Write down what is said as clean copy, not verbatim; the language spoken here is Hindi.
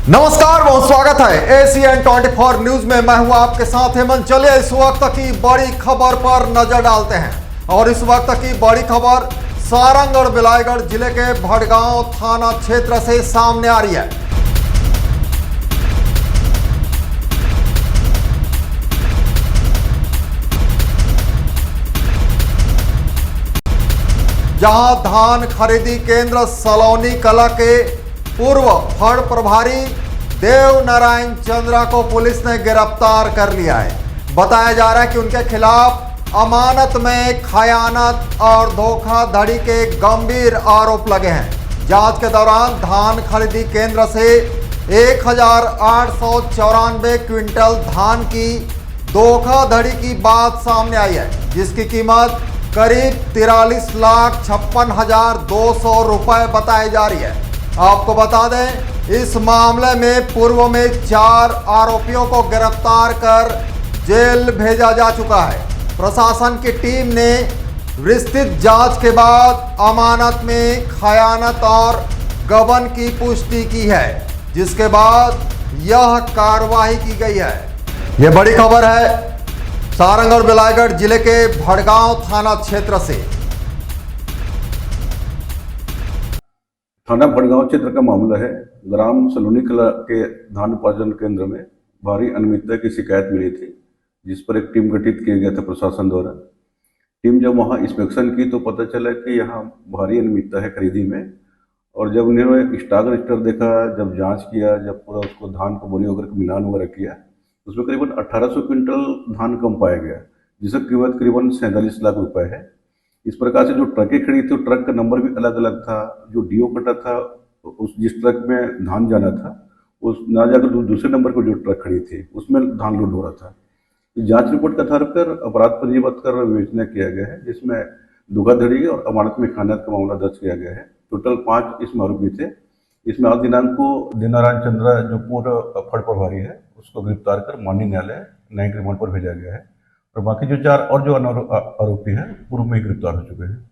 नमस्कार, बहुत स्वागत है एसीएन 24 न्यूज में। मैं हूं आपके साथ हेमंत। चलिए इस वक्त की बड़ी खबर पर नजर डालते हैं और इस वक्त की बड़ी खबर सारंगढ़ बिलाईगढ़ जिले के भड़गांव थाना क्षेत्र से सामने आ रही है। जहां धान खरीदी केंद्र सलोनी कला के पूर्व फड़ प्रभारी देव नारायण चंद्रा को पुलिस ने गिरफ्तार कर लिया है। बताया जा रहा है कि उनके खिलाफ अमानत में खयानत और धोखाधड़ी के गंभीर आरोप लगे हैं। जांच के दौरान धान खरीदी केंद्र से 1894 क्विंटल धान की धोखाधड़ी की बात सामने आई है, जिसकी कीमत करीब 43,56,200 रुपए बताई जा रही है। आपको बता दें, इस मामले में पूर्व में 4 आरोपियों को गिरफ्तार कर जेल भेजा जा चुका है। प्रशासन की टीम ने विस्तृत जांच के बाद अमानत में खयानत और गबन की पुष्टि की है, जिसके बाद यह कार्रवाई की गई है। यह बड़ी खबर है सारंगढ़ बिलाईगढ़ जिले के भड़गांव थाना क्षेत्र से। थाना भड़गांव क्षेत्र का मामला है। ग्राम सलोनी कला के धान उपार्जन केंद्र में भारी अनियमितता की शिकायत मिली थी, जिस पर एक टीम गठित किया गया था प्रशासन द्वारा। टीम जब वहां इंस्पेक्शन की तो पता चला कि यहाँ भारी अनियमितता है खरीदी में। और जब उन्होंने स्टॉक रजिस्टर देखा, जब जांच किया, जब पूरा उसको धान को बोरी वगैरह मिलान वगैरह किया, उसमें करीबन 1800 क्विंटल धान कम पाया गया, जिसकी कीमत करीबन 47 लाख रुपए है। इस प्रकार से जो ट्रकें खड़ी थी, ट्रक का नंबर भी अलग अलग था। जो डीओ कटा था, उस जिस ट्रक में धान जाना था, उस ना जाकर दूसरे नंबर पर जो ट्रक खड़ी थी उसमें धान लोड हो रहा था। जांच रिपोर्ट के आधार पर अपराध पंजीबद्ध कर विवेचना किया गया है, जिसमें धोखाधड़ी और अमानत में खयानत का मामला दर्ज किया गया है। टोटल 5 इसमें आरोपी थे। इसमें आज दिनांक को देवनारायण चंद्रा जो पूर्व फड़ प्रभारी है, उसको गिरफ्तार कर माननीय न्यायालय न्यायिक रिमांड पर भेजा गया है। और बाकी जो 4 और जो आरोपी हैं पूर्व में गिरफ्तार हो चुके हैं।